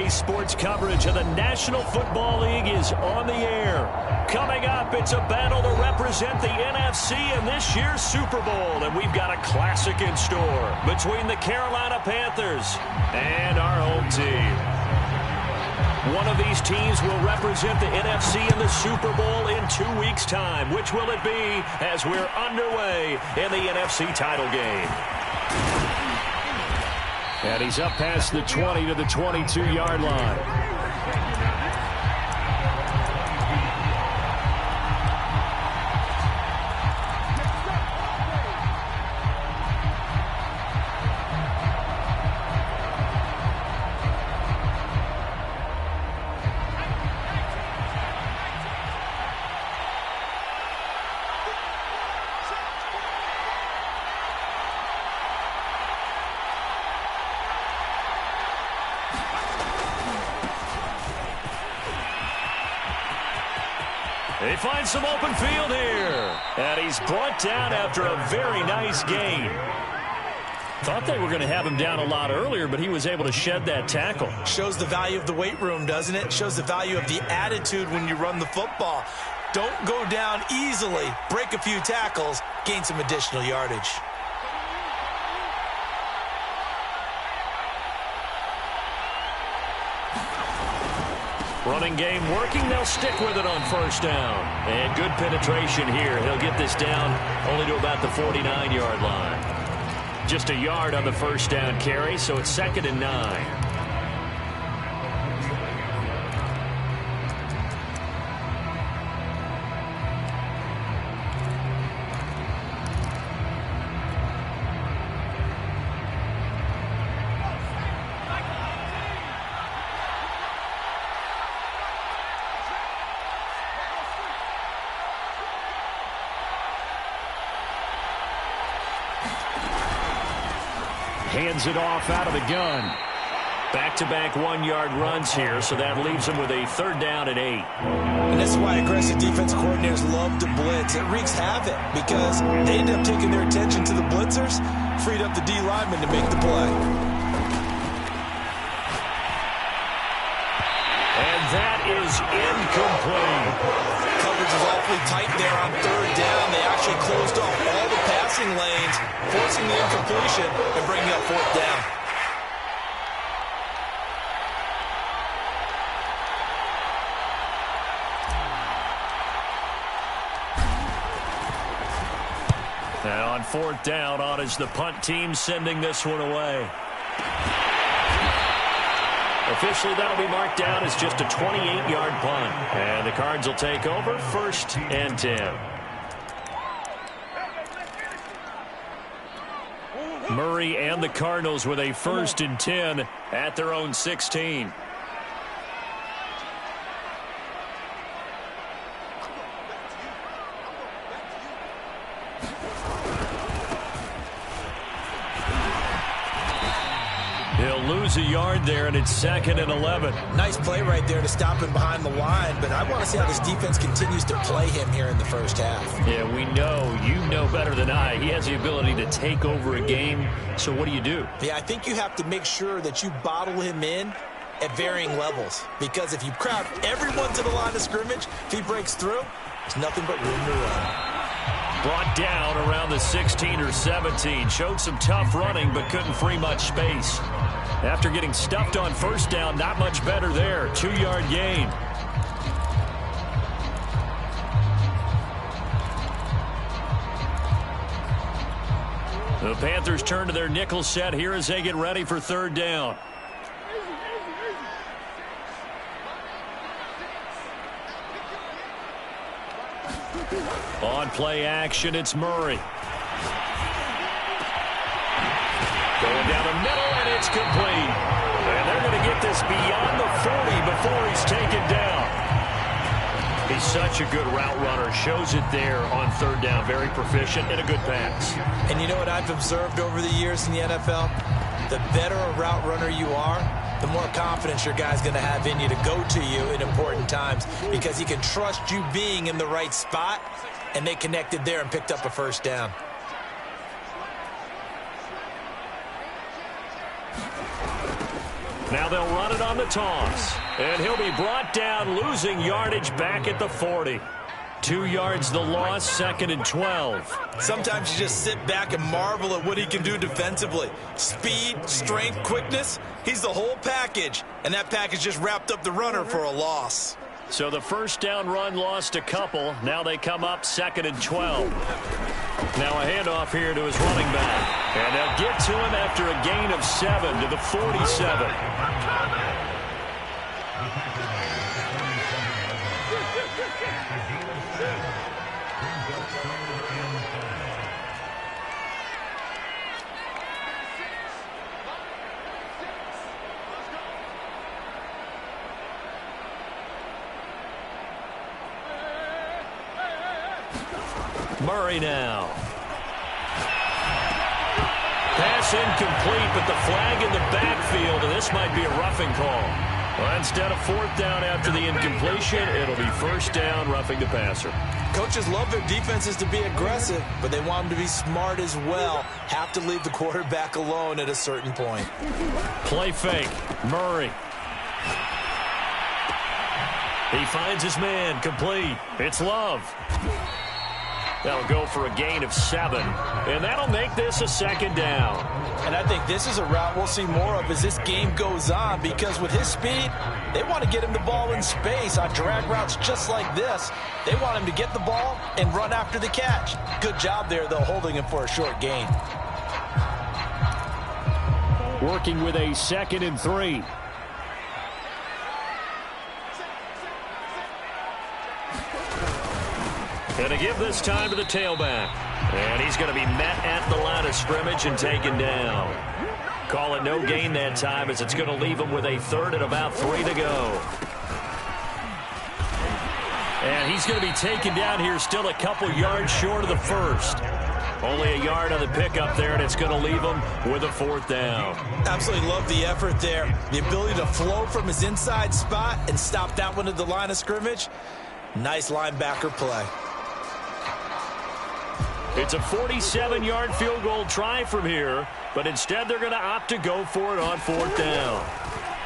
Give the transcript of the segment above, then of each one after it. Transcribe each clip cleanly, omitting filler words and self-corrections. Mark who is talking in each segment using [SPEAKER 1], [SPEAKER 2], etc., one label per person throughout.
[SPEAKER 1] Today's sports coverage of the National Football League is on the air. Coming up, it's a battle to represent the NFC in this year's Super Bowl. And we've got a classic in store between the Carolina Panthers and our home team. One of these teams will represent the NFC in the Super Bowl in 2 weeks' time. Which will it be as we're underway in the NFC title game? And he's up past the 20 to the 22-yard line. They find some open field here. And he's brought down after a very nice gain. Thought they were going to have him down a lot earlier, but he was able to shed that tackle.
[SPEAKER 2] Shows the value of the weight room, doesn't it? Shows the value of the attitude when you run the football. Don't go down easily. Break a few tackles. Gain some additional yardage.
[SPEAKER 1] Running game working. They'll stick with it on first down. And good penetration here. He'll get this down only to about the 49-yard line. Just a yard on the first down carry, so it's 2nd and 9. Hands it off out of the gun. Back-to-back one-yard runs here, so that leaves them with a 3rd down and 8.
[SPEAKER 2] And this is why aggressive defense coordinators love to blitz. It wreaks havoc because they end up taking their attention to the blitzers, freed up the D lineman to make the play.
[SPEAKER 1] And that is incomplete.
[SPEAKER 2] Coverage is awfully tight there on 3rd down. They actually closed off all the passing lanes, forcing the incompletion and bringing up 4th down.
[SPEAKER 1] Now on 4th down, on is the punt team sending this one away. Officially, that'll be marked down as just a 28-yard punt. And the Cards will take over 1st and 10. Murray and the Cardinals with a 1st and 10 at their own 16. He'll lose a yard there, and it's 2nd and 11.
[SPEAKER 2] Nice play right there to stop him behind the line, but I want to see how this defense continues to play him here in the first half.
[SPEAKER 1] Yeah, we know. You know better than I. He has the ability to take over a game, so what do?
[SPEAKER 2] Yeah, I think you have to make sure that you bottle him in at varying levels, because if you crowd everyone to the line of scrimmage, if he breaks through, there's nothing but room to run.
[SPEAKER 1] Brought down around the 16 or 17. Showed some tough running, but couldn't free much space. After getting stuffed on first down, not much better there. 2-yard gain. The Panthers turn to their nickel set here as they get ready for 3rd down. On play action, it's Murray. Going down the middle, and it's complete. And they're going to get this beyond the 40 before he's taken down. He's such a good route runner. Shows it there on 3rd down. Very proficient and a good pass.
[SPEAKER 2] And you know what I've observed over the years in the NFL? The better a route runner you are, the more confidence your guy's going to have in you to go to you in important times, because he can trust you being in the right spot, and they connected there and picked up a 1st down.
[SPEAKER 1] Now they'll run it on the toss. And he'll be brought down, losing yardage back at the 40. 2 yards the loss, 2nd and 12.
[SPEAKER 2] Sometimes you just sit back and marvel at what he can do defensively. Speed, strength, quickness, he's the whole package. And that package just wrapped up the runner for a loss.
[SPEAKER 1] So the first down run lost a couple. Now they come up 2nd and 12. Now a handoff here to his running back. And they'll get to him after a gain of 7 to the 47. Murray now. Pass incomplete, but the flag in the backfield, and this might be a roughing call. Well, instead of 4th down after the incompletion, it'll be 1st down, roughing the passer.
[SPEAKER 2] Coaches love their defenses to be aggressive, but they want them to be smart as well. Have to leave the quarterback alone at a certain point.
[SPEAKER 1] Play fake. Murray. He finds his man. Complete. It's Love. That'll go for a gain of 7, and that'll make this a 2nd down.
[SPEAKER 2] And I think this is a route we'll see more of as this game goes on, because with his speed, they want to get him the ball in space on drag routes just like this. They want him to get the ball and run after the catch. Good job there, though, holding him for a short gain.
[SPEAKER 1] Working with a 2nd and 3. Going to give this time to the tailback. And he's going to be met at the line of scrimmage and taken down. Call it no gain that time, as it's going to leave him with a 3rd and about 3 to go. And he's going to be taken down here, still a couple yards short of the 1st. Only a yard on the pickup there, and it's going to leave him with a 4th down.
[SPEAKER 2] Absolutely love the effort there. The ability to flow from his inside spot and stop that one at the line of scrimmage. Nice linebacker play.
[SPEAKER 1] It's a 47-yard field goal try from here, but instead they're going to opt to go for it on 4th down.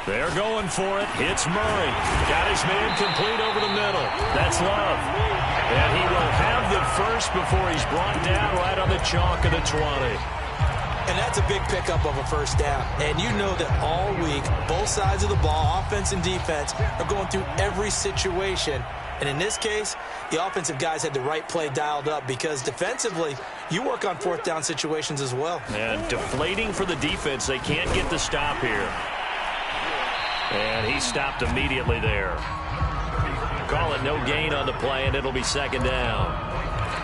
[SPEAKER 1] They're going for it. It's Murray. Got his man complete over the middle. That's Love. And he will have the first before he's brought down right on the chalk of the 20.
[SPEAKER 2] And that's a big pickup of a 1st down. And you know that all week, both sides of the ball, offense and defense, are going through every situation. And in this case, the offensive guys had the right play dialed up, because defensively, you work on 4th down situations as well.
[SPEAKER 1] And deflating for the defense. They can't get the stop here. And he stopped immediately there. Call it no gain on the play, and it'll be 2nd down.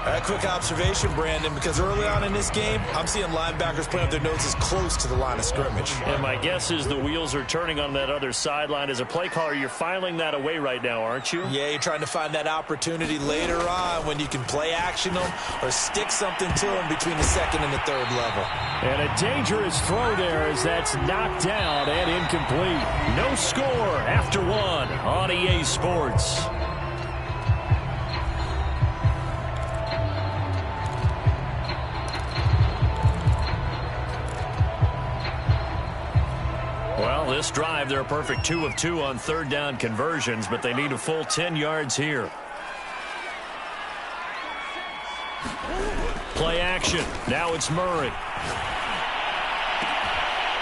[SPEAKER 2] A quick observation, Brandon, because early on in this game, I'm seeing linebackers putting up their noses close to the line of scrimmage.
[SPEAKER 1] And my guess is the wheels are turning on that other sideline. As a play caller, you're filing that away right now, aren't you?
[SPEAKER 2] Yeah, you're trying to find that opportunity later on when you can play action them or stick something to them between the 2nd and the 3rd level.
[SPEAKER 1] And a dangerous throw there, as that's knocked down and incomplete. No score after 1 on EA Sports. Well, this drive, they're a perfect 2 of 2 on 3rd down conversions, but they need a full 10 yards here. Play action. Now it's Murray.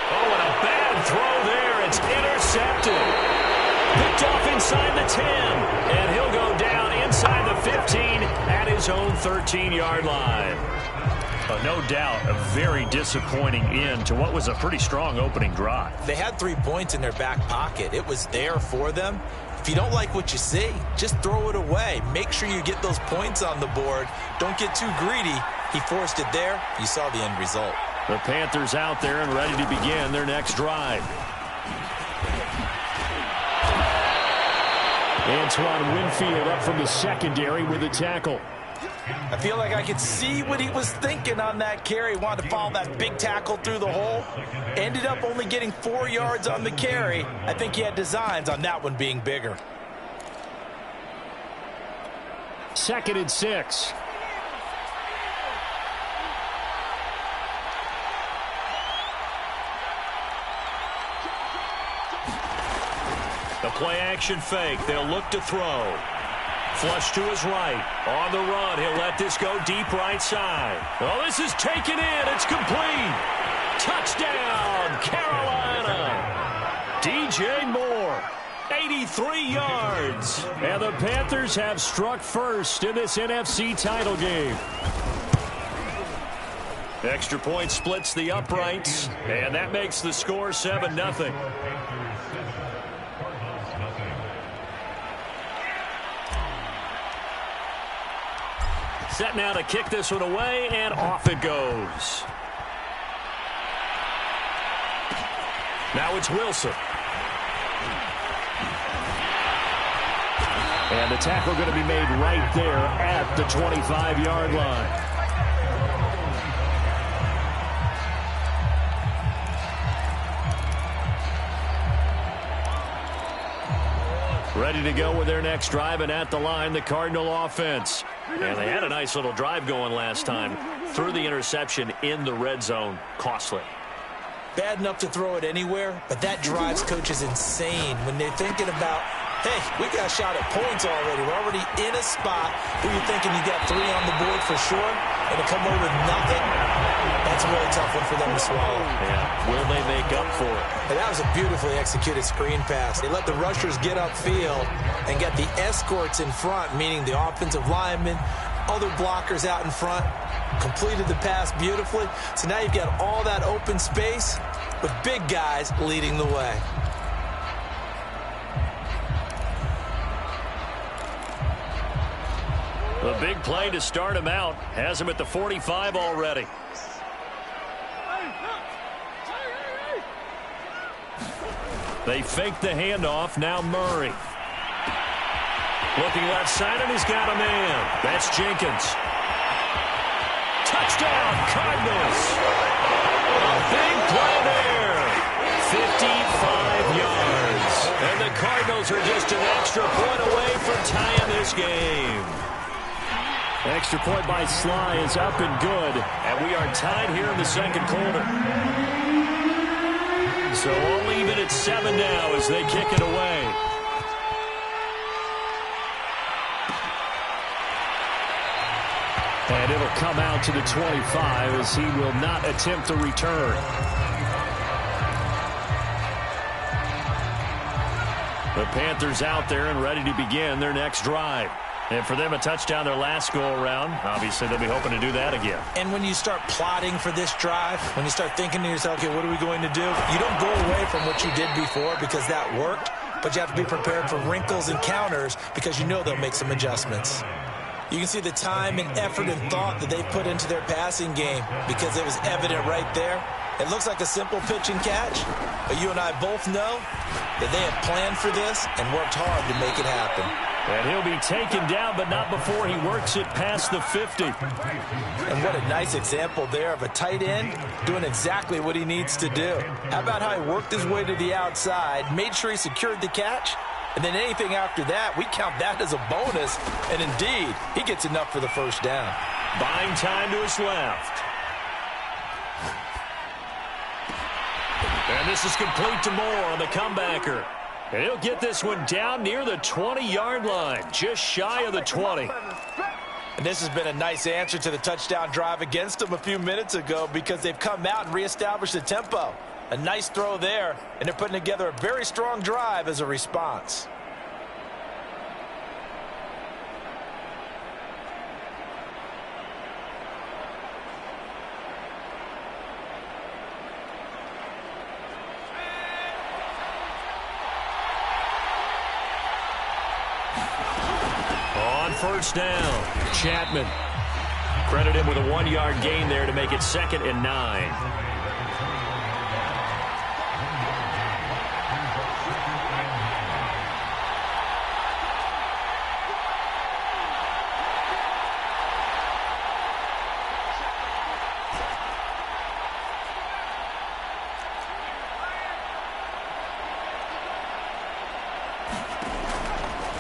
[SPEAKER 1] Oh, and a bad throw there. It's intercepted. Picked off inside the 10. And he'll go down inside the 15 at his own 13-yard line. No doubt a very disappointing end to what was a pretty strong opening drive.
[SPEAKER 2] They had 3 points in their back pocket. It was there for them. If you don't like what you see, just throw it away. Make sure you get those points on the board. Don't get too greedy. He forced it there. You saw the end result.
[SPEAKER 1] The Panthers out there and ready to begin their next drive. Antoine Winfield up from the secondary with the tackle.
[SPEAKER 2] I feel like I could see what he was thinking on that carry. Wanted to follow that big tackle through the hole. Ended up only getting 4 yards on the carry. I think he had designs on that one being bigger.
[SPEAKER 1] 2nd and 6. The play-action fake. They'll look to throw. Flush to his right. On the run. He'll let this go deep right side. Oh, this is taken in. It's complete. Touchdown, Carolina. DJ Moore, 83 yards. And the Panthers have struck first in this NFC title game. Extra point splits the uprights, and that makes the score 7-0. Set now to kick this one away, and off it goes. Now it's Wilson. And the tackle going to be made right there at the 25-yard line. Ready to go with their next drive, and at the line, the Cardinal offense. And they had a nice little drive going last time. Threw the interception in the red zone. Costly.
[SPEAKER 2] Bad enough to throw it anywhere, but that drives coaches insane when they're thinking about, hey, we got a shot at points already. We're already in a spot where you're thinking you got 3 on the board for sure, and to come away with nothing, that's a really tough one for them to swallow.
[SPEAKER 1] Yeah, will they make up for it?
[SPEAKER 2] And that was a beautifully executed screen pass. They let the rushers get upfield and get the escorts in front, meaning the offensive linemen, other blockers out in front, completed the pass beautifully. So now you've got all that open space with big guys leading the way.
[SPEAKER 1] The big play to start him out has him at the 45 already. They fake the handoff. Now Murray. Looking left side, and he's got a man. That's Jenkins. Touchdown, Cardinals. A big play there. 55 yards. And the Cardinals are just an extra point away from tying this game. Extra point by Sly is up and good. And we are tied here in the second quarter. So we'll leave it at 7 now as they kick it away. And it'll come out to the 25 as he will not attempt to return. The Panthers out there and ready to begin their next drive. And for them, a touchdown their last go-around. Obviously, they'll be hoping to do that again.
[SPEAKER 2] And when you start plotting for this drive, when you start thinking to yourself, okay, what are we going to do? You don't go away from what you did before because that worked, but you have to be prepared for wrinkles and counters because you know they'll make some adjustments. You can see the time and effort and thought that they put into their passing game because it was evident right there. It looks like a simple pitch and catch, but you and I both know that they have planned for this and worked hard to make it happen.
[SPEAKER 1] And he'll be taken down, but not before he works it past the 50.
[SPEAKER 2] And what a nice example there of a tight end doing exactly what he needs to do. How about how he worked his way to the outside, made sure he secured the catch, and then anything after that, we count that as a bonus. And indeed, he gets enough for the first down.
[SPEAKER 1] Buying time to his left. And this is complete to Moore on the comebacker. And he'll get this one down near the 20-yard line, just shy of the 20.
[SPEAKER 2] And this has been a nice answer to the touchdown drive against them a few minutes ago because they've come out and reestablished the tempo. A nice throw there, and they're putting together a very strong drive as a response.
[SPEAKER 1] First down, Chapman. Credit him with a 1-yard gain there to make it 2nd and 9.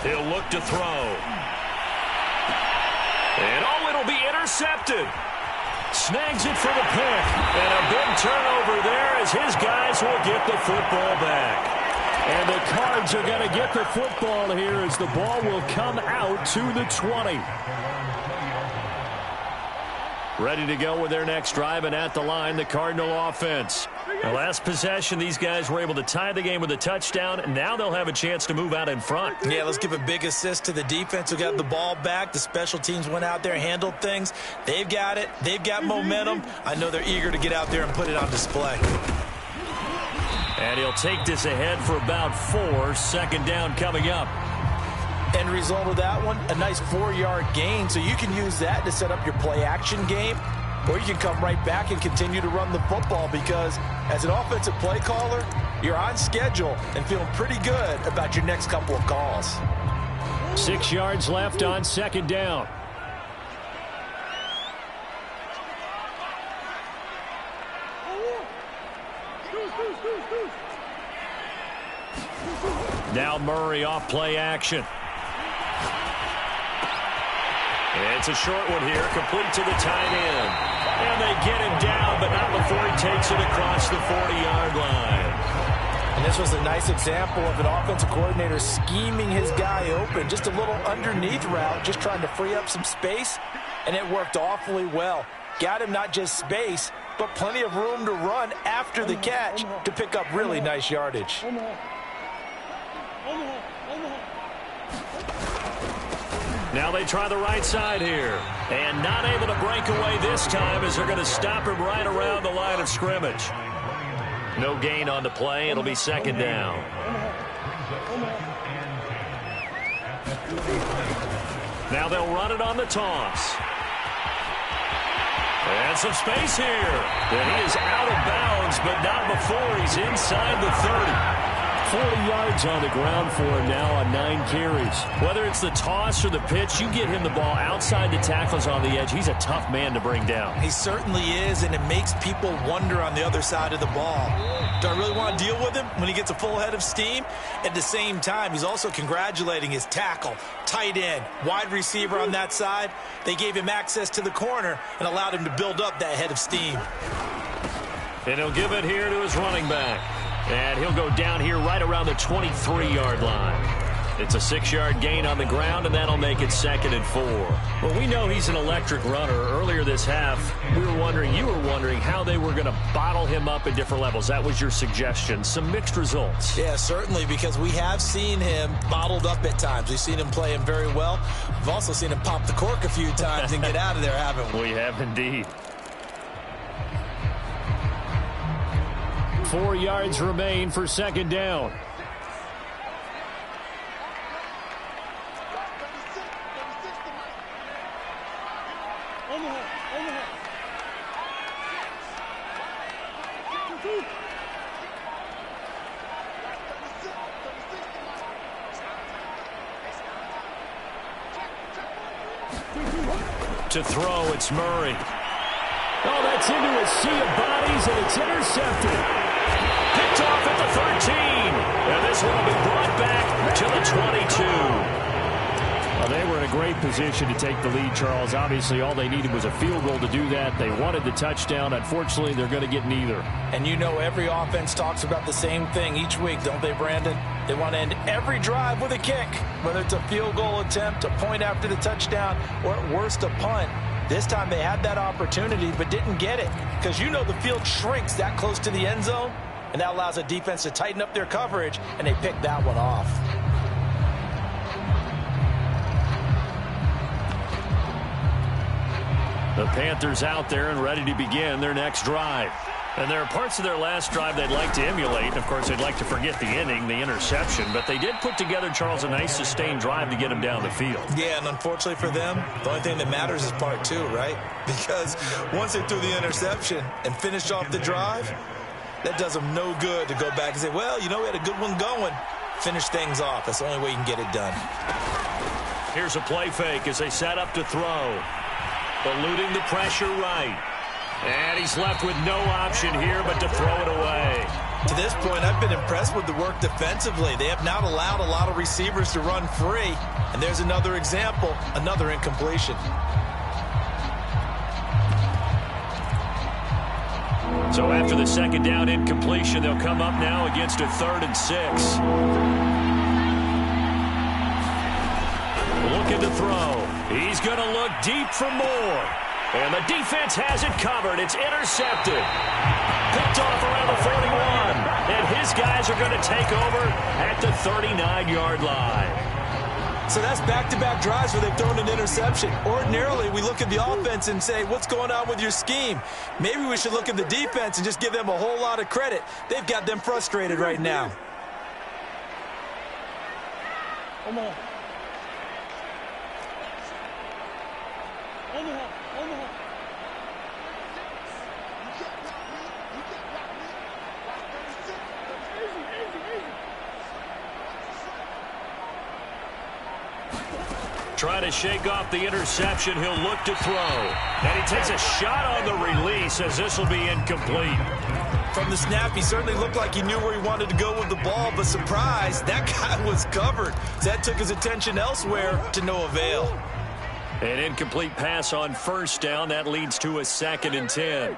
[SPEAKER 1] He'll look to throw. And oh, it'll be intercepted. Snags it for the pick. And a big turnover there as his guys will get the football back. And the Cards are going to get the football here as the ball will come out to the 20. Ready to go with their next drive, and at the line, the Cardinal offense. The last possession, these guys were able to tie the game with a touchdown, and now they'll have a chance to move out in front.
[SPEAKER 2] Yeah, let's give a big assist to the defense who got the ball back. The special teams went out there, handled things. They've got it. They've got momentum. I know they're eager to get out there and put it on display.
[SPEAKER 1] And he'll take this ahead for about 4. Second down coming up.
[SPEAKER 2] End result of that one, a nice 4-yard gain. So you can use that to set up your play-action game, or you can come right back and continue to run the football because as an offensive play caller, you're on schedule and feeling pretty good about your next couple of calls.
[SPEAKER 1] 6 yards left on second down. Now Murray off play action. It's a short one here, complete to the tight end. And they get him down, but not before he takes it across the 40-yard line.
[SPEAKER 2] And this was a nice example of an offensive coordinator scheming his guy open. Just a little underneath route, just trying to free up some space, and it worked awfully well. Got him not just space, but plenty of room to run after the catch to pick up really nice yardage.
[SPEAKER 1] Now they try the right side here. And not able to break away this time as they're going to stop him right around the line of scrimmage. No gain on the play. It'll be second down. Now they'll run it on the toss. And some space here. And he is out of bounds, but not before he's inside the 30. 40 yards on the ground for him now on 9 carries. Whether it's the toss or the pitch, you get him the ball outside the tackles on the edge. He's a tough man to bring down.
[SPEAKER 2] He certainly is, and it makes people wonder on the other side of the ball. Do I really want to deal with him when he gets a full head of steam? At the same time, he's also congratulating his tackle, tight end, wide receiver on that side. They gave him access to the corner and allowed him to build up that head of steam.
[SPEAKER 1] And he'll give it here to his running back. And he'll go down here right around the 23-yard line. It's a 6-yard gain on the ground, and that'll make it 2nd and 4. Well, we know he's an electric runner. Earlier this half, you were wondering how they were going to bottle him up at different levels. That was your suggestion. Some mixed results.
[SPEAKER 2] Yeah, certainly, because we have seen him bottled up at times. We've seen him play him very well. We've also seen him pop the cork a few times and get out of there, haven't we?
[SPEAKER 1] We have indeed. 4 yards remain for second down. To throw, it's Murray. Oh, that's into a sea of bodies, and it's intercepted. Picked off at the 13. And this one will be brought back to the 22. Well, they were in a great position to take the lead, Charles. Obviously, all they needed was a field goal to do that. They wanted the touchdown. Unfortunately, they're going to get neither.
[SPEAKER 2] And you know every offense talks about the same thing each week, don't they, Brandon? They want to end every drive with a kick, whether it's a field goal attempt, a point after the touchdown, or at worst, a punt. This time they had that opportunity but didn't get it because you know the field shrinks that close to the end zone, and that allows a defense to tighten up their coverage, and they picked that one off.
[SPEAKER 1] The Panthers out there and ready to begin their next drive. And there are parts of their last drive they'd like to emulate. And, of course, they'd like to forget the inning, the interception. But they did put together, Charles, a nice sustained drive to get them down the field.
[SPEAKER 2] Yeah, and unfortunately for them, the only thing that matters is part 2, right? Because once they threw the interception and finished off the drive, that does them no good to go back and say, well, you know, we had a good one going. Finish things off. That's the only way you can get it done.
[SPEAKER 1] Here's a play fake as they set up to throw. Eluding the pressure right. And he's left with no option here but to throw it away.
[SPEAKER 2] To this point, I've been impressed with the work defensively. They have not allowed a lot of receivers to run free. And there's another example, another incompletion.
[SPEAKER 1] So after the second down incompletion, they'll come up now against a 3rd and 6. Looking to throw. He's going to look deep for more. And the defense has it covered. It's intercepted. Picked off around the 41. And his guys are going to take over at the 39-yard line.
[SPEAKER 2] So that's back-to-back drives where they've thrown an interception. Ordinarily, we look at the offense and say, what's going on with your scheme? Maybe we should look at the defense and just give them a whole lot of credit. They've got them frustrated right now.
[SPEAKER 3] Come on.
[SPEAKER 1] Trying to shake off the interception. He'll look to throw. And he takes a shot on the release as this will be incomplete.
[SPEAKER 2] From the snap, he certainly looked like he knew where he wanted to go with the ball, but surprise, that guy was covered. So that took his attention elsewhere to no avail.
[SPEAKER 1] An incomplete pass on 1st down. That leads to a 2nd and 10.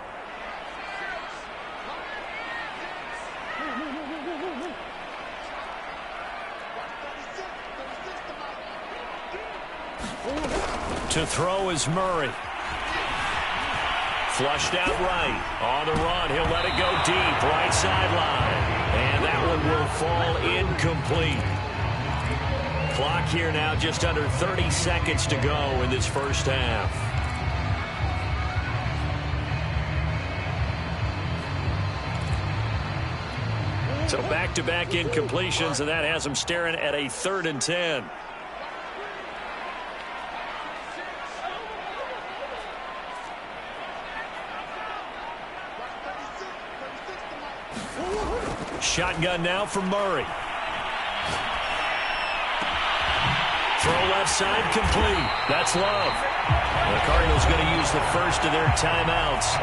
[SPEAKER 1] To throw is Murray. Flushed out right. On the run, he'll let it go deep. Right sideline. And that one will fall incomplete. Clock here now just under 30 seconds to go in this first half. So back-to-back incompletions, and that has them staring at a 3rd and 10. Shotgun now for Murray. Throw left side complete. That's Love. The Cardinals going to use the first of their timeouts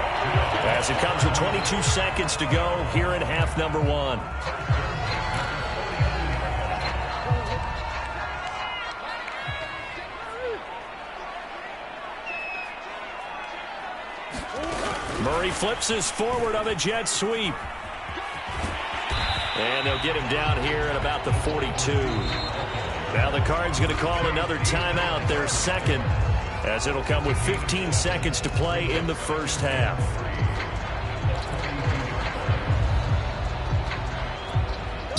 [SPEAKER 1] as it comes with 22 seconds to go here in half number 1. Murray flips his forward on a jet sweep. And they'll get him down here at about the 42. Now the Cards going to call another timeout, their second, as it'll come with 15 seconds to play in the first half.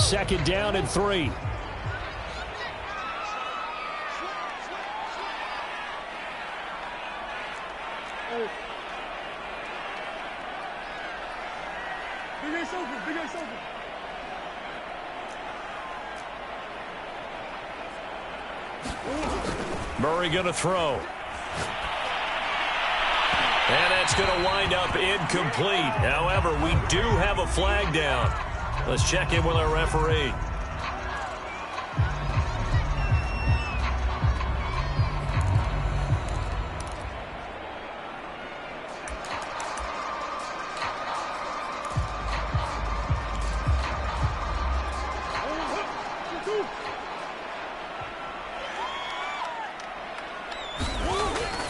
[SPEAKER 1] Second down and 3.
[SPEAKER 3] Big ass open.
[SPEAKER 1] Murray going to throw. And that's going to wind up incomplete. However, we do have a flag down. Let's check in with our referee.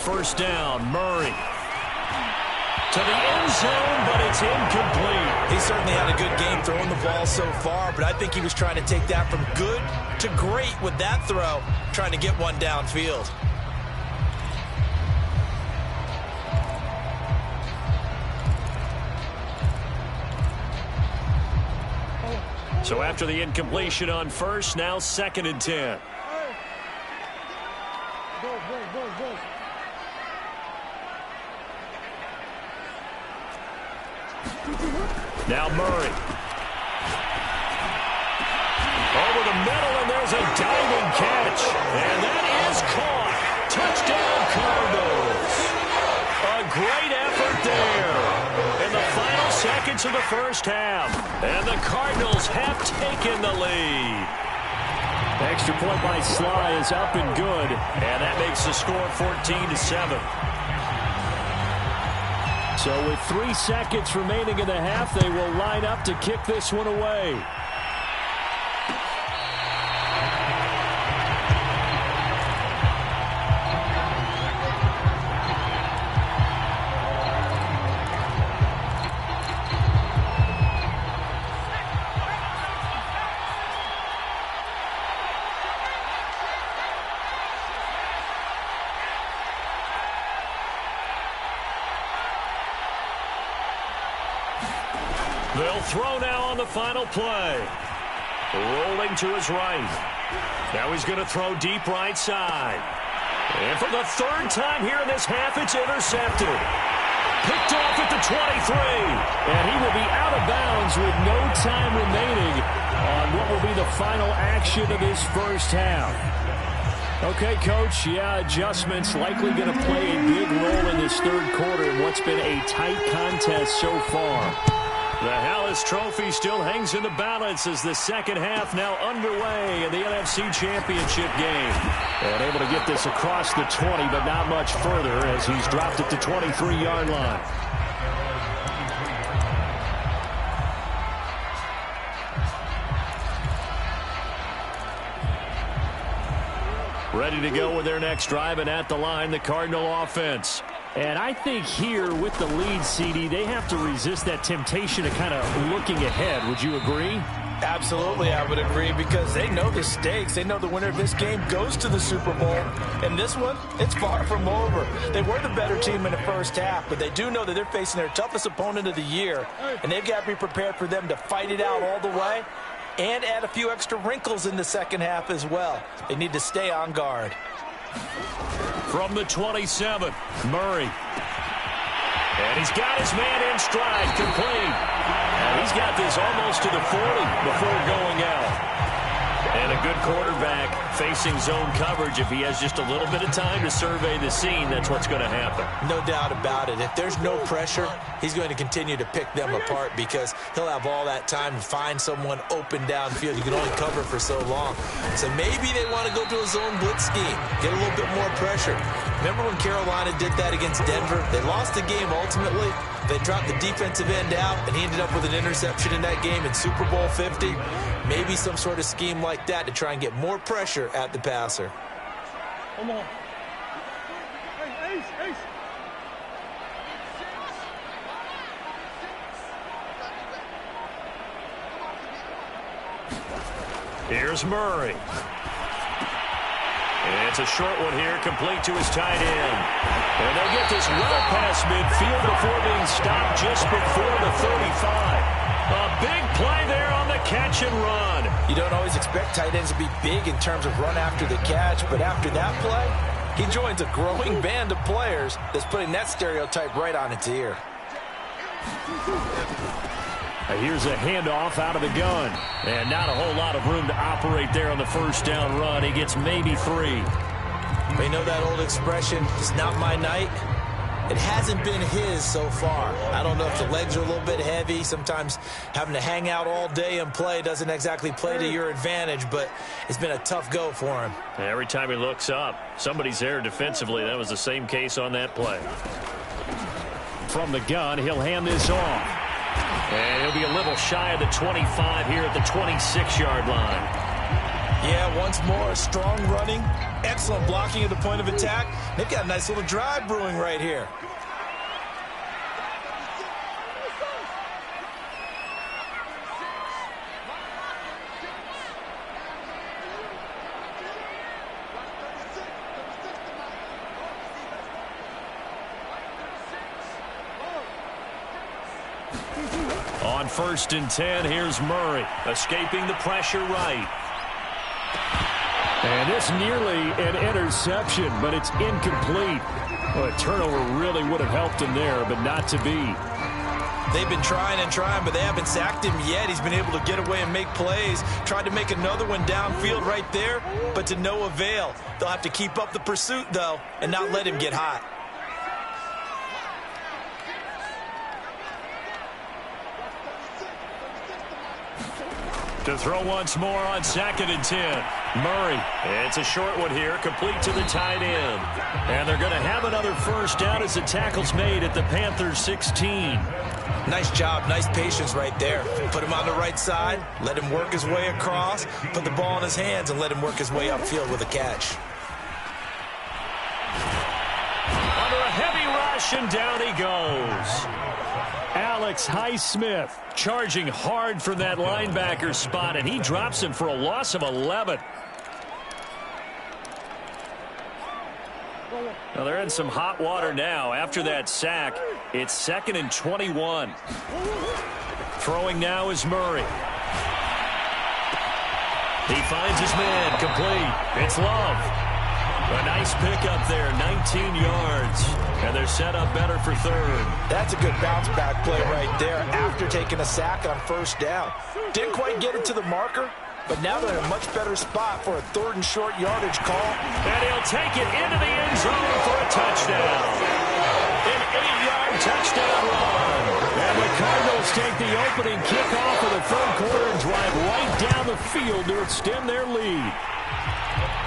[SPEAKER 1] First down, Murray. To the end zone, but it's incomplete.
[SPEAKER 2] He certainly had a good game throwing the ball so far, but I think he was trying to take that from good to great with that throw, trying to get one downfield.
[SPEAKER 1] So after the incompletion on first, now 2nd and 10.
[SPEAKER 3] Go.
[SPEAKER 1] Now Murray. Over the middle, and there's a diving catch. And that is caught. Touchdown, Cardinals. A great effort there in the final seconds of the first half. And the Cardinals have taken the lead. Extra point by Sly is up and good. And that makes the score 14-7. So with 3 seconds remaining in the half, they will line up to kick this one away. They'll throw now on the final play. Rolling to his right. Now he's going to throw deep right side. And for the third time here in this half, it's intercepted. Picked off at the 23. And he will be out of bounds with no time remaining on what will be the final action of this first half. Okay, Coach, yeah, adjustments likely going to play a big role in this third quarter in what's been a tight contest so far. The Hallis Trophy still hangs in the balance as the second half now underway in the NFC Championship game. And able to get this across the 20, but not much further as he's dropped at the 23-yard line. Ready to go with their next drive, and at the line, the Cardinal offense. And I think here with the lead, CD, they have to resist that temptation of kind of looking ahead. Would you agree?
[SPEAKER 2] Absolutely, I would agree, because they know the stakes. They know the winner of this game goes to the Super Bowl. And this one, it's far from over. They were the better team in the first half, but they do know that they're facing their toughest opponent of the year. And they've got to be prepared for them to fight it out all the way and add a few extra wrinkles in the second half as well. They need to stay on guard.
[SPEAKER 1] From the 27, Murray. And he's got his man in stride, complete. And he's got this almost to the 40 before going out. And a good quarterback facing zone coverage. If he has just a little bit of time to survey the scene, that's what's going to happen.
[SPEAKER 2] No doubt about it. If there's no pressure, he's going to continue to pick them apart because he'll have all that time to find someone open downfield. You can only cover for so long. So maybe they want to go to a zone blitz scheme, get a little bit more pressure. Remember when Carolina did that against Denver? They lost the game ultimately. They dropped the defensive end out, and he ended up with an interception in that game in Super Bowl 50. Maybe some sort of scheme like that to try and get more pressure at the passer.
[SPEAKER 3] Come on. Hey, Ace, Ace.
[SPEAKER 1] Here's Murray. And it's a short one here, complete to his tight end. And they'll get this well past midfield before being stopped just before the 35. A big play there on the catch and run.
[SPEAKER 2] You don't always expect tight ends to be big in terms of run after the catch, but after that play, he joins a growing band of players that's putting that stereotype right on its ear.
[SPEAKER 1] Here's a handoff out of the gun. And not a whole lot of room to operate there on the first down run. He gets maybe 3.
[SPEAKER 2] You know that old expression, it's not my night? It hasn't been his so far. I don't know if the legs are a little bit heavy. Sometimes having to hang out all day and play doesn't exactly play to your advantage, but it's been a tough go for him.
[SPEAKER 1] Every time he looks up, somebody's there defensively. That was the same case on that play. From the gun, he'll hand this off. And he'll be a little shy of the 25 here at the 26-yard line.
[SPEAKER 2] Yeah, once more, strong running, excellent blocking at the point of attack. They've got a nice little drive brewing right here.
[SPEAKER 1] On 1st and 10, here's Murray, escaping the pressure right. And this nearly an interception, but it's incomplete. Well, a turnover really would have helped him there, but not to be.
[SPEAKER 2] They've been trying and trying, but they haven't sacked him yet. He's been able to get away and make plays. Tried to make another one downfield right there, but to no avail. They'll have to keep up the pursuit, though, and not let him get hot.
[SPEAKER 1] To throw once more on 2nd and 10. Murray. It's a short one here, complete to the tight end. And they're going to have another first down as the tackle's made at the Panthers 16.
[SPEAKER 2] Nice job, nice patience right there. Put him on the right side, let him work his way across, put the ball in his hands, and let him work his way upfield with a catch.
[SPEAKER 1] Under a heavy rush, and down he goes. Alex Highsmith charging hard from that linebacker spot, and he drops him for a loss of 11. Now they're in some hot water now. After that sack, it's 2nd and 21. Throwing now is Murray. He finds his man, complete. It's Love. A nice pickup there, 19 yards. And they're set up better for third.
[SPEAKER 2] That's a good bounce-back play right there after taking a sack on first down. Didn't quite get it to the marker, but now they're in a much better spot for a 3rd and short yardage call.
[SPEAKER 1] And he'll take it into the end zone for a touchdown. An 8-yard touchdown run. And the Cardinals take the opening kickoff of the third quarter and drive right down the field to extend their lead.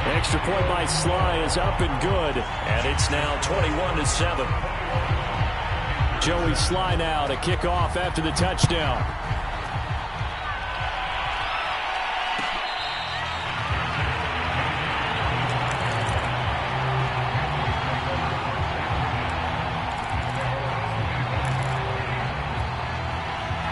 [SPEAKER 1] Extra point by Sly is up and good, and it's now 21-7. Joey Sly now to kick off after the touchdown.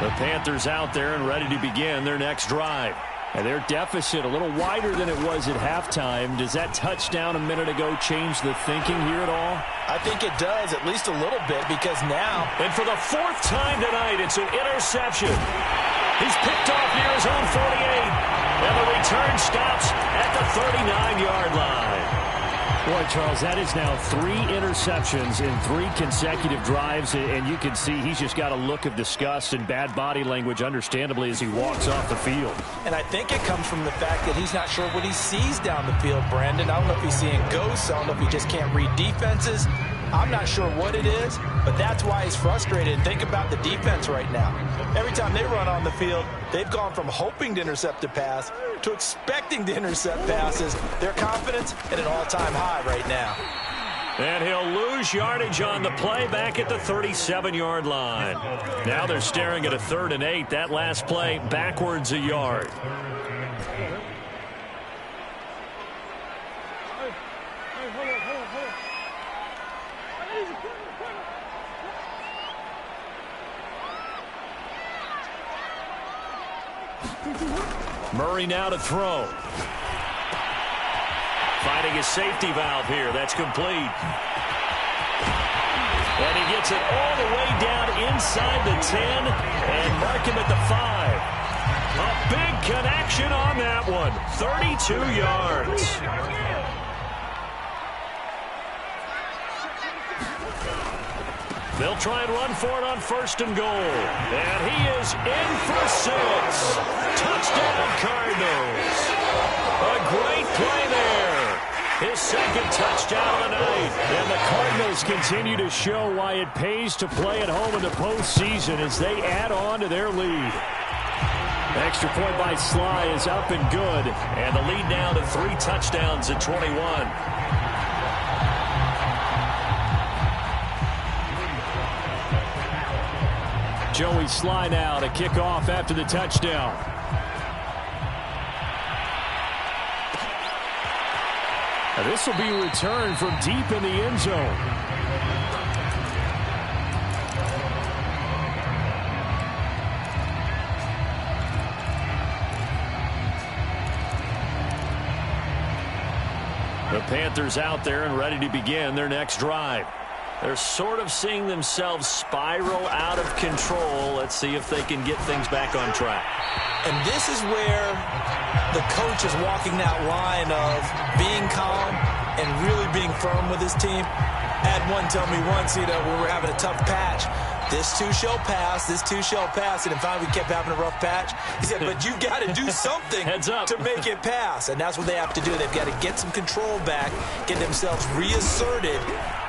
[SPEAKER 1] The Panthers out there and ready to begin their next drive. And their deficit a little wider than it was at halftime. Does that touchdown a minute ago change the thinking here at all?
[SPEAKER 2] I think it does, at least a little bit, because now...
[SPEAKER 1] And for the 4th time tonight, it's an interception. He's picked off near his own 48. And the return stops at the 39-yard line. Boy, Charles, that is now 3 interceptions in 3 consecutive drives, and you can see he's just got a look of disgust and bad body language, understandably, as he walks off the field.
[SPEAKER 2] And I think it comes from the fact that he's not sure what he sees down the field, Brandon. I don't know if he's seeing ghosts. I don't know if he just can't read defenses. I'm not sure what it is, but that's why he's frustrated. Think about the defense right now. Every time they run on the field, they've gone from hoping to intercept a pass to expecting to intercept passes. Their confidence at an all-time high right now.
[SPEAKER 1] And he'll lose yardage on the play back at the 37-yard line. Now they're staring at a 3rd and 8. That last play backwards a yard. Murray now to throw. Finding his safety valve here. That's complete. And he gets it all the way down inside the 10 and mark him at the 5. A big connection on that one. 32 yards. They'll try and run for it on 1st and goal. And he is in for 6. Touchdown, Cardinals. A great play there. His 2nd touchdown of the night. And the Cardinals continue to show why it pays to play at home in the postseason as they add on to their lead. Extra point by Sly is up and good. And the lead now to 3 touchdowns at 21. Joey Sly now to kick off after the touchdown. Now this will be returned from deep in the end zone. The Panthers out there and ready to begin their next drive. They're sort of seeing themselves spiral out of control. Let's see if they can get things back on track.
[SPEAKER 2] And this is where the coach is walking that line of being calm and really being firm with his team. I had one tell me once, we were having a tough patch. This too shall pass, this too shall pass. And finally we kept having a rough patch. He said, but you've got to do something to make it pass. And that's what they have to do. They've got to get some control back, get themselves reasserted,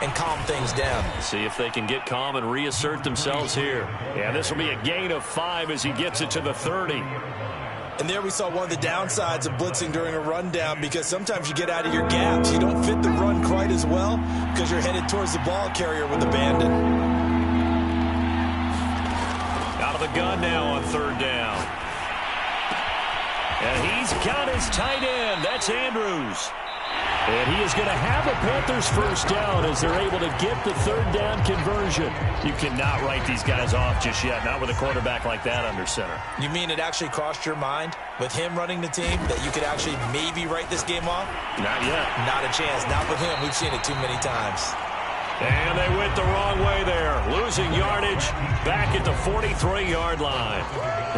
[SPEAKER 2] and calm things down.
[SPEAKER 1] See if they can get calm and reassert themselves here. Yeah, this will be a gain of 5 as he gets it to the 30.
[SPEAKER 2] And there we saw one of the downsides of blitzing during a rundown, because sometimes you get out of your gaps. You don't fit the run quite as well because you're headed towards the ball carrier with abandon.
[SPEAKER 1] Out of the gun now on 3rd down. And he's got his tight end. That's Andrews. And he is going to have a Panthers first down as they're able to get the 3rd down conversion. You cannot write these guys off just yet, not with a quarterback like that under center.
[SPEAKER 2] You mean it actually crossed your mind with him running the team that you could actually maybe write this game off?
[SPEAKER 1] Not yet.
[SPEAKER 2] Not a chance. Not with him. We've seen it too many times.
[SPEAKER 1] And they went the wrong way there, losing yardage back at the 43-yard line.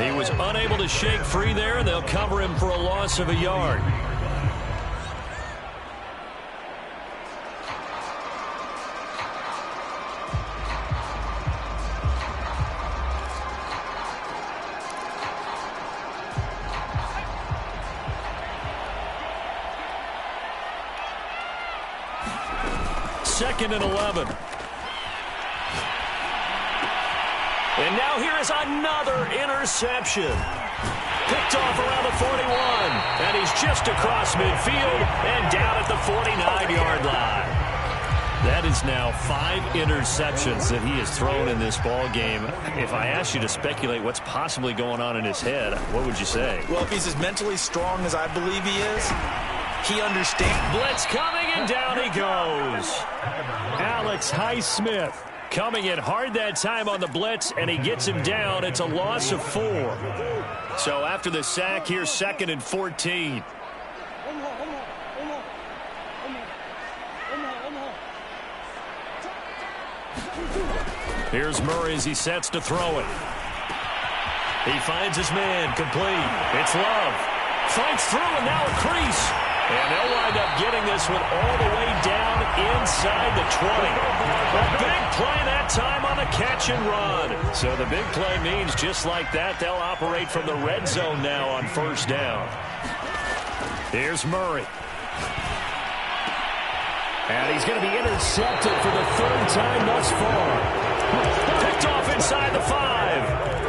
[SPEAKER 1] He was unable to shake free there, and they'll cover him for a loss of a yard. Second and 11. And now here is another interception. Picked off around the 41. And he's just across midfield and down at the 49-yard line. That is now 5 interceptions that he has thrown in this ball game. If I asked you to speculate what's possibly going on in his head, what would you say?
[SPEAKER 2] Well, if he's as mentally strong as I believe he is, he understands.
[SPEAKER 1] Blitz coming, and down he goes. Alex Highsmith coming in hard that time on the blitz, and he gets him down. It's a loss of 4. So after the sack, here's second and 14. Here's Murray as he sets to throw it. He finds his man, complete. It's Love. Fights through, and now a crease. And they'll wind up getting this one all the way down inside the 20. A big play that time on the catch and run. So the big play means just like that, they'll operate from the red zone now on first down. Here's Murray. And he's going to be intercepted for the 3rd time thus far. Picked off inside the 5.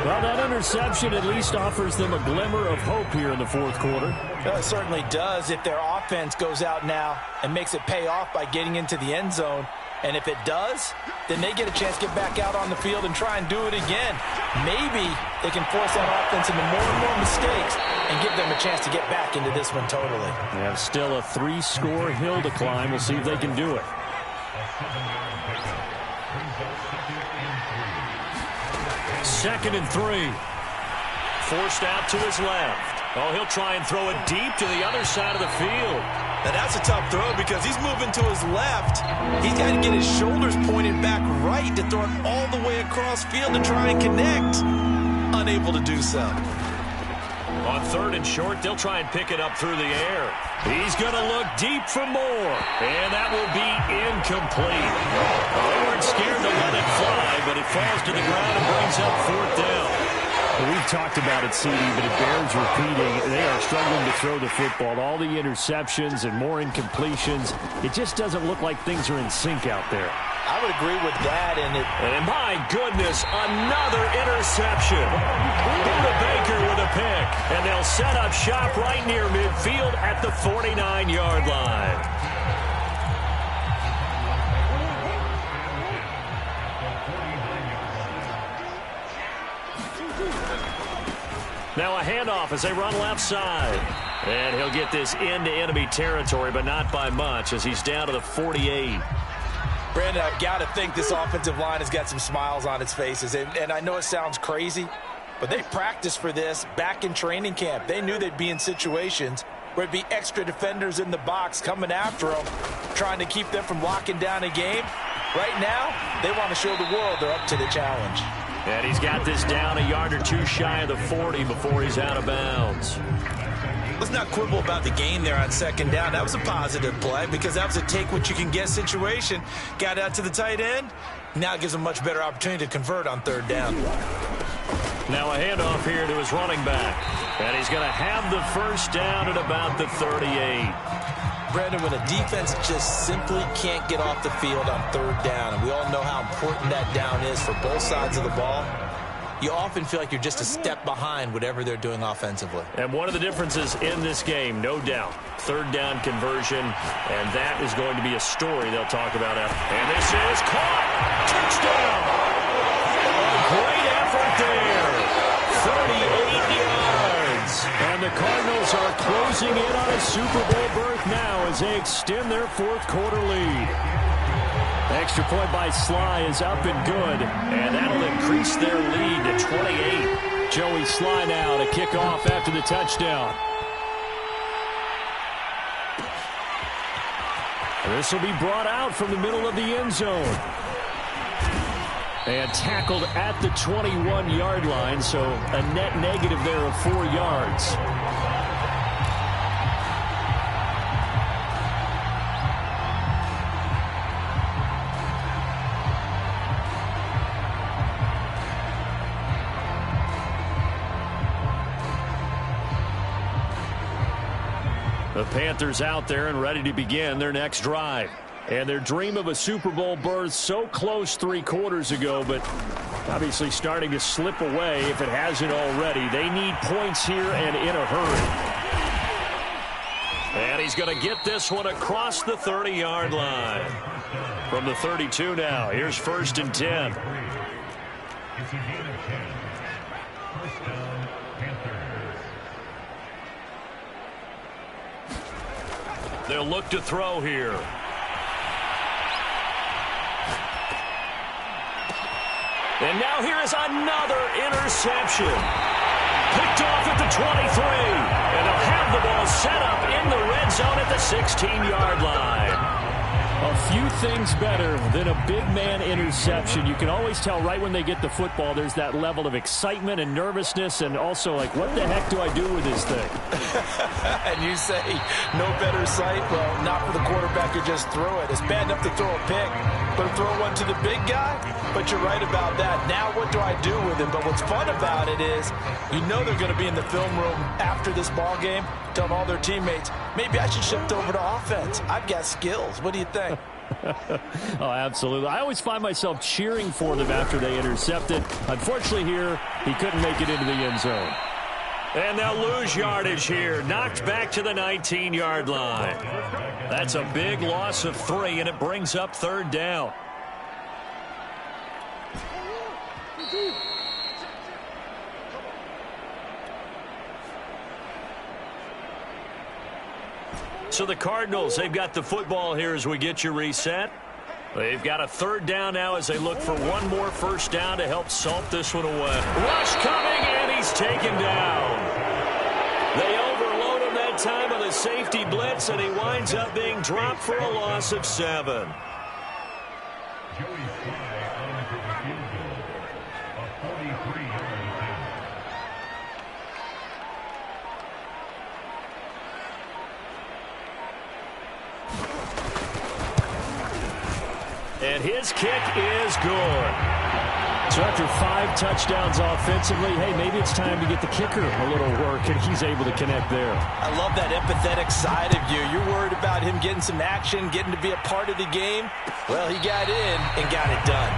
[SPEAKER 1] Well, that interception at least offers them a glimmer of hope here in the 4th quarter.
[SPEAKER 2] It certainly does if their offense goes out now and makes it pay off by getting into the end zone. And if it does, then they get a chance to get back out on the field and try and do it again. Maybe they can force that offense into more and more mistakes and give them a chance to get back into this one totally.
[SPEAKER 1] They have still a 3-score hill to climb. We'll see if they can do it. Second and 3. Forced out to his left. Oh, he'll try and throw it deep to the other side of the field.
[SPEAKER 2] Now that's a tough throw because he's moving to his left. He's got to get his shoulders pointed back right to throw it all the way across field to try and connect. Unable to do so.
[SPEAKER 1] On 3rd and short, they'll try and pick it up through the air. He's going to look deep for more. And that will be incomplete. They weren't scared to let it fly, but it falls to the ground and brings up 4th down. Well, we've talked about it, CD, but it bears repeating. They are struggling to throw the football. All the interceptions and more incompletions. It just doesn't look like things are in sync out there.
[SPEAKER 2] I would agree with that.
[SPEAKER 1] And my goodness, another interception. Buda Baker with a pick. And they'll set up shop right near midfield at the 49-yard line. Now a handoff as they run left side. And he'll get this into enemy territory, but not by much as he's down to the 48.
[SPEAKER 2] Brandon, I've got to think this offensive line has got some smiles on its faces. And I know it sounds crazy, but they practiced for this back in training camp. They knew they'd be in situations where it'd be extra defenders in the box coming after them, trying to keep them from locking down a game. Right now, they want to show the world they're up to the challenge.
[SPEAKER 1] And he's got this down a yard or two shy of the 40 before he's out of bounds.
[SPEAKER 2] Let's not quibble about the gain there on 2nd down. That was a positive play because that was a take-what-you-can-get situation. Got out to the tight end. Now it gives him a much better opportunity to convert on 3rd down.
[SPEAKER 1] Now a handoff here to his running back. And he's going to have the first down at about the 38.
[SPEAKER 2] Brandon, when a defense just simply can't get off the field on 3rd down, and we all know how important that down is for both sides of the ball, you often feel like you're just a step behind whatever they're doing offensively.
[SPEAKER 1] And one of the differences in this game, no doubt, 3rd down conversion, and that is going to be a story they'll talk about after. And this is caught. Touchdown. A great effort there. 38 yards. And the Cardinals are closing in on a Super Bowl berth now as they extend their 4th quarter lead. Extra point by Sly is up and good, and that'll increase their lead to 28. Joey Sly now to kick off after the touchdown. This will be brought out from the middle of the end zone. And tackled at the 21-yard line, so a net negative there of 4 yards. The Panthers out there and ready to begin their next drive. And their dream of a Super Bowl berth so close 3 quarters ago, but obviously starting to slip away if it hasn't already. They need points here and in a hurry. And he's going to get this one across the 30-yard line. From the 32 now, here's 1st and 10. They'll look to throw here. And now here is another interception. Picked off at the 23. And they'll have the ball set up in the red zone at the 16-yard line. A few things better than a big man interception. You can always tell right when they get the football, there's that level of excitement and nervousness, and also like, what the heck do I do with this thing?
[SPEAKER 2] And you say, no better sight? Well, not for the quarterback who just threw it. It's bad enough to throw a pick, but to throw one to the big guy? But you're right about that. Now what do I do with it? But what's fun about it is, you know they're going to be in the film room after this ball game, telling all their teammates, maybe I should shift over to offense. I've got skills. What do you think?
[SPEAKER 1] Oh, absolutely. I always find myself cheering for them after they intercept it. Unfortunately here, he couldn't make it into the end zone. And they'll lose yardage here. Knocked back to the 19-yard line. That's a big loss of 3, and it brings up 3rd down. So the Cardinals, they've got the football here as we get you reset. They've got a 3rd down now as they look for one more 1st down to help salt this one away. Rush coming, and he's taken down. They overload him that time on the safety blitz, and he winds up being dropped for a loss of 7. And his kick is good. So after 5 touchdowns offensively, hey, maybe it's time to get the kicker a little work, and he's able to connect there.
[SPEAKER 2] I love that empathetic side of you. You're worried about him getting some action, getting to be a part of the game. Well, he got in and got it done.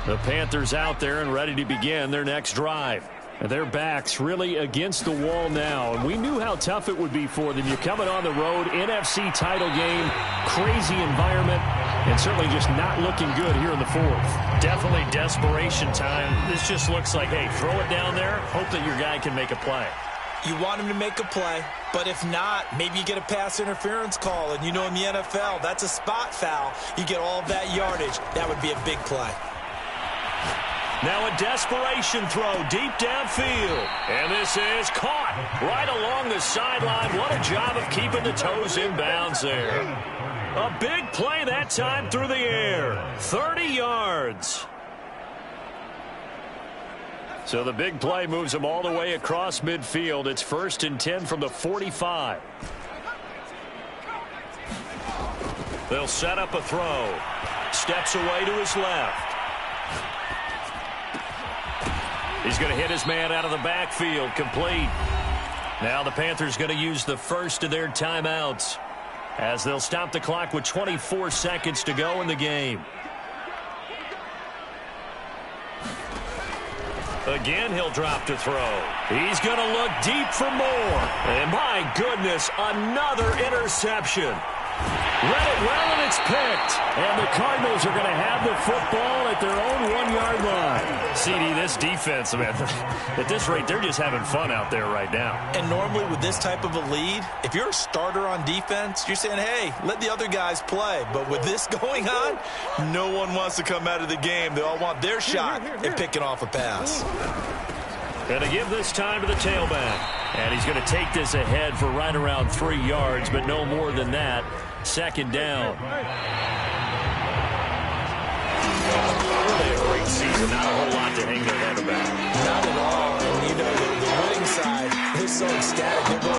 [SPEAKER 1] The Panthers out there and ready to begin their next drive. And their backs really against the wall now. And we knew how tough it would be for them. You're coming on the road, NFC title game, crazy environment, and certainly just not looking good here in the 4th.
[SPEAKER 4] Definitely desperation time. This just looks like, hey, throw it down there, hope that your guy can make a play.
[SPEAKER 2] You want him to make a play, but if not, maybe you get a pass interference call. And you know in the NFL, that's a spot foul. You get all of that yardage. That would be a big play.
[SPEAKER 1] Now a desperation throw deep downfield. And this is caught right along the sideline. What a job of keeping the toes in bounds there. A big play that time through the air. 30 yards. So the big play moves them all the way across midfield. It's 1st and 10 from the 45. They'll set up a throw. Steps away to his left. He's going to hit his man out of the backfield. Complete. Now the Panthers going to use the first of their timeouts as they'll stop the clock with 24 seconds to go in the game. Again, he'll drop to throw. He's going to look deep for more. And my goodness, another interception. Read it well, and it's picked. And the Cardinals are going to have the football at their own 1-yard line.
[SPEAKER 4] CD, this defense, man, at this rate, they're just having fun out there right now.
[SPEAKER 2] And normally with this type of a lead, if you're a starter on defense, you're saying, hey, let the other guys play. But with this going on, no one wants to come out of the game. They all want their shot at picking off a pass.
[SPEAKER 1] And to give this time to the tailback. And he's going to take this ahead for right around 3 yards, but no more than that. Second down.
[SPEAKER 4] Really a great season. Not a whole lot to hang their head about.
[SPEAKER 2] Not at all. And, you know, the winning side is so ecstatic.